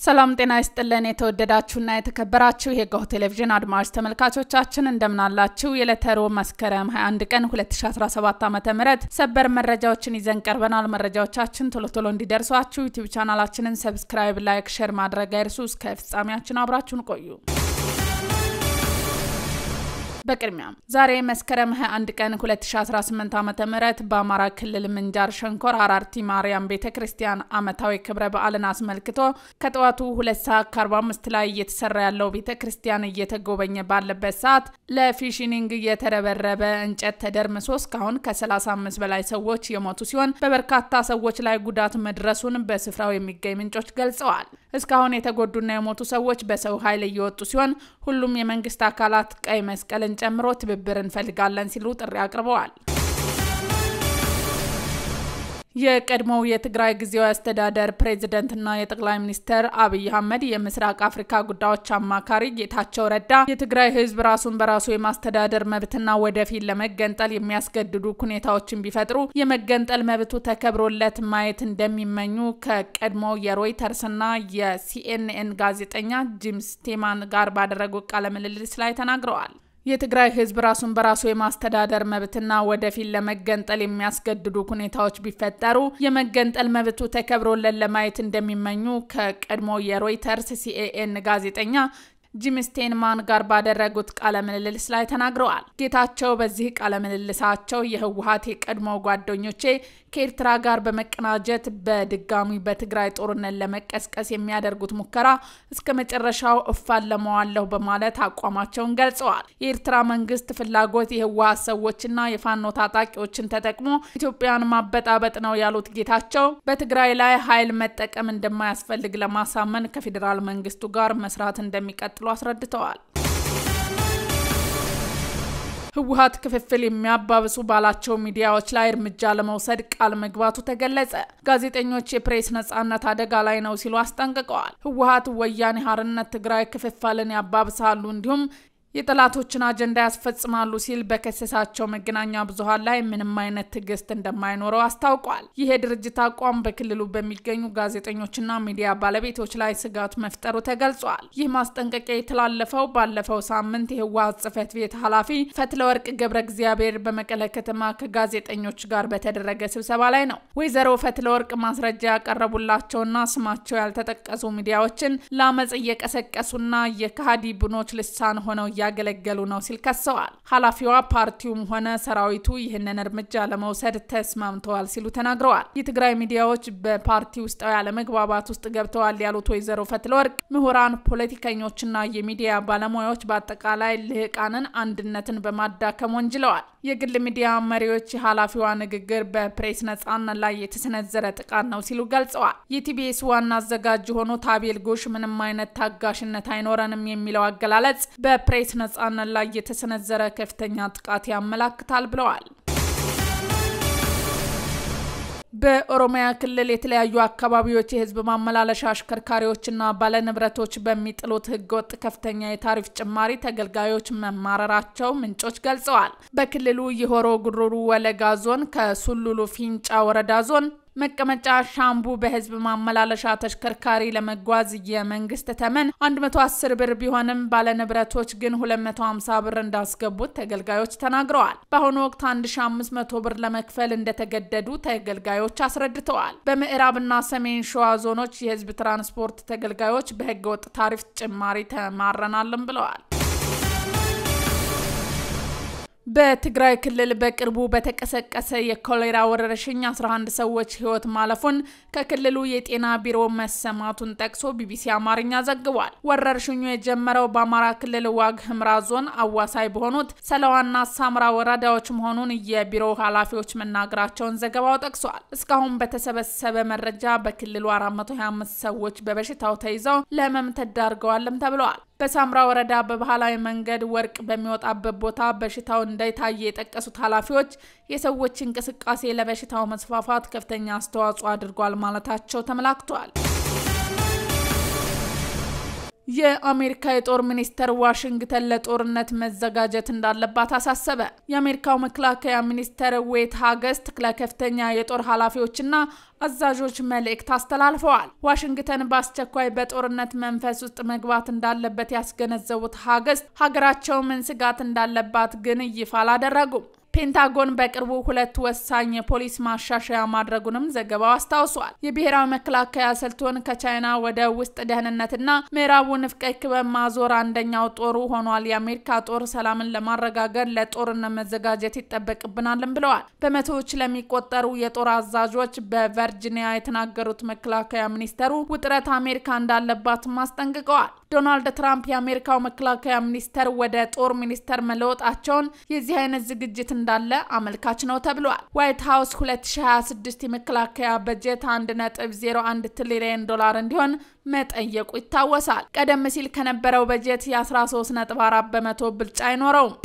ሰላም ጤና ይስጥልን የተወደዳችሁና የተከበራችሁ የጎህ ቴሌቪዥን አድማጭ ተመልካቾቻችን እንደምናላችሁ የለተሮ መስከረም 21 ቀን 2017 ዓ.ም ሰበር መረጃዎችን ይዘን ቀርበናል። መረጃዎቻችን ቶሎ ቶሎ እንዲደርሷችሁ ዩቲዩብ ቻናላችንን ሰብስክራይብ፣ ላይክ፣ ሼር ማድረግ አይርሱ። እስከ ፍጻሜያችን አብራችሁን ቆዩ። በቅድሚያ ዛሬ መስከረም 21 ቀን 2018 ዓ.ም በአማራ ክልል ምንጃር ሸንኮር አራርቲ ማርያም ቤተክርስቲያን አመታዊ ክብረ በዓልን አስመልክቶ ከጠዋቱ 2:45 ላይ እየተሰራ ያለው ቤተክርስቲያን እየተጎበኘ ባለበት ሰዓት ለፊሽኒንግ የተረበረበ እንጨት ተደርምሶ እስካሁን ከ35 በላይ ሰዎች የሞቱ ሲሆን በበርካታ ሰዎች ላይ ጉዳት መድረሱን በስፍራው የሚገኙ ምንጮች ገልጸዋል። እስካሁን የተጎዱና የሞቱ ሰዎች በሰው ኃይል እየወጡ ሲሆን ሁሉም የመንግስት አካላት ቀይ መስቀልን ጨምሮ ትብብር እንፈልጋለን ሲሉ ጥሪ አቅርበዋል። የቀድሞው የትግራይ ጊዜያዊ አስተዳደር ፕሬዝዳንትና የጠቅላይ ሚኒስትር አብይ አህመድ የምስራቅ አፍሪካ ጉዳዮች አማካሪ ጌታቸው ረዳ የትግራይ ህዝብ ራሱን በራሱ የማስተዳደር መብትና ወደፊት ለመገንጠል የሚያስገድዱ ሁኔታዎችን ቢፈጥሩ የመገንጠል መብቱ ተከብሮለት ማየት እንደሚመኙ ከቀድሞው የሮይተርስና የሲኤንኤን ጋዜጠኛ ጂም ስቴማን ጋር ባደረጉት ቃለ ምልልስ ላይ ተናግረዋል። የትግራይ ህዝብ ራሱን በራሱ የማስተዳደር መብትና ወደፊት ለመገንጠል የሚያስገድዱ ሁኔታዎች ቢፈጠሩ የመገንጠል መብቱ ተከብሮለት ለማየት እንደሚመኙ ከቀድሞ የሮይተርስ ሲኤንኤን ጋዜጠኛ ጂም ስቴማን ጋር ባደረጉት ቃለ ምልልስ ላይ ተናግረዋል። ጌታቸው በዚህ ቃለ ምልልሳቸው የህወሓት የቀድሞ ጓደኞቼ ከኤርትራ ጋር በመቀናጀት በድጋሚ በትግራይ ጦርነት ለመቀስቀስ የሚያደርጉት ሙከራ እስከመጨረሻው እፋለመዋለሁ በማለት አቋማቸውን ገልጸዋል። የኤርትራ መንግስት ፍላጎት የህወሓት ሰዎችና የፋኖ ታጣቂዎችን ተጠቅሞ ኢትዮጵያን ማበጣበጥ ነው ያሉት ጌታቸው በትግራይ ላይ ኃይል መጠቀም እንደማያስፈልግ ለማሳመን ከፌደራል መንግስቱ ጋር መስራት እንደሚቀጥሉ አስረድተዋል። ህወሓት ክፍፍል የሚያባብሱ ባላቸው ሚዲያዎች ላይ እርምጃ ለመውሰድ ቃል መግባቱ ተገለጸ። ጋዜጠኞች የፕሬስ ነጻነት አደጋ ላይ ነው ሲሉ አስጠንቅቀዋል። ህወሓት ወያኔ ሓርነት ትግራይ ክፍፍልን ያባብሳሉ እንዲሁም የጠላቶችን አጀንዳ ያስፈጽማሉ ሲል በከሰሳቸው መገናኛ ብዙሃን ላይ ምንም አይነት ትግስት እንደማይኖረው አስታውቋል። ይህ ድርጅት አቋም በክልሉ በሚገኙ ጋዜጠኞችና ሚዲያ ባለቤቶች ላይ ስጋት መፍጠሩ ተገልጿል። ይህ ማስጠንቀቂያ የተላለፈው ባለፈው ሳምንት የህወሓት ጽሕፈት ቤት ኃላፊ ፈትለወርቅ ገብረእግዚአብሔር በመቀለ ከተማ ከጋዜጠኞች ጋር በተደረገ ስብሰባ ላይ ነው። ወይዘሮ ፈትለወርቅ ማስረጃ ያቀረቡላቸውና ስማቸው ያልተጠቀሱ ሚዲያዎችን ለአመጽ እየቀሰቀሱና የካሃዲ ቡድኖች ልሳን ሆነው ያገለገሉ ነው ሲል ከሰዋል። ኃላፊዋ ፓርቲውም ሆነ ሰራዊቱ ይህንን እርምጃ ለመውሰድ ተስማምተዋል ሲሉ ተናግረዋል። የትግራይ ሚዲያዎች በፓርቲ ውስጣዊ ያለመግባባት ውስጥ ገብተዋል ያሉት ወይዘሮ ፈትለወርቅ ምሁራን፣ ፖለቲከኞችና የሚዲያ ባለሙያዎች በአጠቃላይ ልህቃንን አንድነትን በማዳከም ወንጅለዋል። የግል ሚዲያ መሪዎች የኃላፊዋ ንግግር በፕሬስ ነጻነት ላይ የተሰነዘረ ጥቃት ነው ሲሉ ገልጸዋል። የቲቢኤስ ዋና አዘጋጅ የሆኑት አቤል ጎሽ ምንም አይነት ታጋሽነት አይኖረንም የሚለው አገላለጽ በፕሬስ ነጻነት ላይ የተሰነዘረ ከፍተኛ ጥቃት ያመላክታል ብለዋል። በኦሮሚያ ክልል የተለያዩ አካባቢዎች የህዝብ ማመላለሻ አሽከርካሪዎችና ባለንብረቶች በሚጥሉት ህገወጥ ከፍተኛ የታሪፍ ጭማሪ ተገልጋዮች መማረራቸው ምንጮች ገልጸዋል። በክልሉ የሆሮ ጉዱሩ ወለጋ ዞን ከሱሉሉ ፊንጫ ወረዳ ዞን መቀመጫ ሻምቡ በህዝብ ማመላለሻ ተሽከርካሪ ለመጓዝ የመንግስት ተመን 110 ብር ቢሆንም ባለንብረቶች ግን 250 ብር እንዳስገቡት ተገልጋዮች ተናግረዋል። በአሁኑ ወቅት 1500 ብር ለመክፈል እንደተገደዱ ተገልጋዮች አስረድተዋል። በምዕራብና ሰሜን ሸዋ ዞኖች የህዝብ ትራንስፖርት ተገልጋዮች በህገወጥ ታሪፍ ጭማሪ ተማረናልም ብለዋል። በትግራይ ክልል በቅርቡ በተቀሰቀሰ የኮሌራ ወረርሽኝ 11 ሰዎች ህይወት ማለፉን ከክልሉ የጤና ቢሮ መሰማቱን ጠቅሶ ቢቢሲ አማርኛ ዘግቧል። ወረርሽኙ የጀመረው በአማራ ክልል ዋግ ህምራ ዞን አዋሳይ በሆኑት ሰለዋና ሳምራ ወረዳዎች መሆኑን የቢሮው ኃላፊዎች መናገራቸውን ዘገባው ጠቅሷል። እስካሁን በተሰበሰበ መረጃ በክልሉ 425 ሰዎች በበሽታው ተይዘው ለህመም ተዳርገዋልም ተብለዋል። በሳምራ ወረዳ በባህላዊ መንገድ ወርቅ በሚወጣበት ቦታ በሽታው እንዳይታየ የጠቀሱት ኃላፊዎች የሰዎች እንቅስቃሴ ለበሽታው መስፋፋት ከፍተኛ አስተዋጽኦ አድርጓል ማለታቸው ተመላክቷል። የአሜሪካ የጦር ሚኒስተር ዋሽንግተን ለጦርነት መዘጋጀት እንዳለባት አሳሰበ። የአሜሪካው መከላከያ ሚኒስተር ዌት ሃገስት ለከፍተኛ የጦር ኃላፊዎችና አዛዦች መልእክት አስተላልፈዋል። ዋሽንግተን በአስቸኳይ በጦርነት መንፈስ ውስጥ መግባት እንዳለበት ያስገነዘቡት ሃገስት ሀገራቸው ምን ስጋት እንዳለባት ግን ይፋ አላደረጉም። ፔንታጎን በቅርቡ 2 ወሳኝ የፖሊስ ማሻሻያ ማድረጉንም ዘገባው አስታውሷል። የብሔራዊ መከላከያ ስልቱን ከቻይና ወደ ውስጥ ደህንነትና ምዕራቡ ንፍቀ ክበብ ማዞር አንደኛው ጦሩ ሆኗል። የአሜሪካ ጦር ሰላምን ለማረጋገጥ ለጦርነት መዘጋጀት ይጠበቅብናልም ብለዋል። በመቶዎች ለሚቆጠሩ የጦር አዛዦች በቨርጂኒያ የተናገሩት መከላከያ ሚኒስተሩ ውጥረት አሜሪካ እንዳለባት ማስጠንቅቀዋል። ዶናልድ ትራምፕ የአሜሪካው መከላከያ ሚኒስተር ወደ ጦር ሚኒስተር መለወጣቸውን የዚህ አይነት ዝግጅት እንዳለ አመልካች ነው ተብሏል። ዋይት ሃውስ 2026 የመከላከያ በጀት 1.01 ትሪሊየን ዶላር እንዲሆን መጠየቁ ይታወሳል። ቀደም ሲል ከነበረው በጀት የ13.4% ብልጫ አይኖረውም።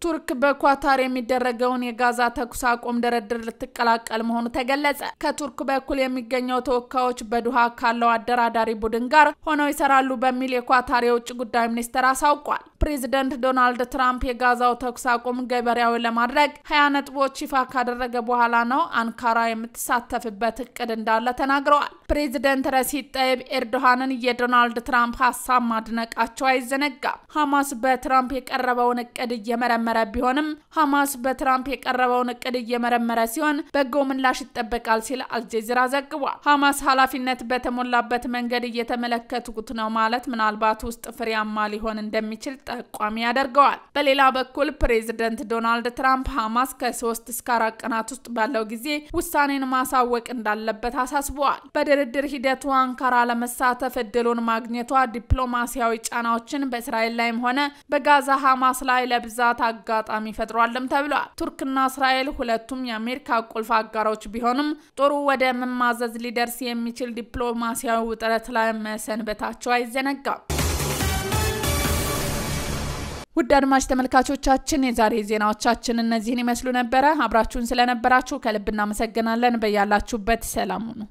ቱርክ በኳታር የሚደረገውን የጋዛ ተኩስ አቁም ድርድር ልትቀላቀል መሆኑ ተገለጸ። ከቱርክ በኩል የሚገኘው ተወካዮች በዱሃ ካለው አደራዳሪ ቡድን ጋር ሆነው ይሰራሉ በሚል የኳታር የውጭ ጉዳይ ሚኒስትር አሳውቋል። ፕሬዚደንት ዶናልድ ትራምፕ የጋዛው ተኩስ አቁም ገበሬያዊ ለማድረግ 20 ነጥቦች ይፋ ካደረገ በኋላ ነው አንካራ የምትሳተፍበት እቅድ እንዳለ ተናግረዋል። ፕሬዚደንት ረሲብ ጠይብ ኤርዶሃንን የዶናልድ ትራምፕ ሐሳብ ማድነቃቸው አይዘነጋም። ሐማስ በትራምፕ የቀረበውን እቅድ እየመረመረ ቢሆንም ሐማስ በትራምፕ የቀረበውን እቅድ እየመረመረ ሲሆን በጎ ምላሽ ይጠበቃል ሲል አልጀዚራ ዘግቧል። ሐማስ ኃላፊነት በተሞላበት መንገድ እየተመለከቱት ነው ማለት ምናልባት ውስጥ ፍሬያማ ሊሆን እንደሚችል ጠቋሚ ያደርገዋል። በሌላ በኩል ፕሬዚደንት ዶናልድ ትራምፕ ሐማስ ከ3 እስከ 4 ቀናት ውስጥ ባለው ጊዜ ውሳኔን ማሳወቅ እንዳለበት አሳስበዋል። በድርድር ሂደቱ አንካራ ለመሳተፍ እድሉን ማግኘቷ ዲፕሎማሲያዊ ጫናዎችን በእስራኤል ላይም ሆነ በጋዛ ሐማስ ላይ ለብዛት አጋጣሚ ፈጥሯልም ተብሏል። ቱርክና እስራኤል ሁለቱም የአሜሪካ ቁልፍ አጋሮች ቢሆንም ጦሩ ወደ መማዘዝ ሊደርስ የሚችል ዲፕሎማሲያዊ ውጥረት ላይ መሰንበታቸው አይዘነጋም። ውድ አድማጭ ተመልካቾቻችን የዛሬ ዜናዎቻችን እነዚህን ይመስሉ ነበር። አብራችሁን ስለነበራችሁ ከልብ እናመሰግናለን። በያላችሁበት ሰላም ሁኑ።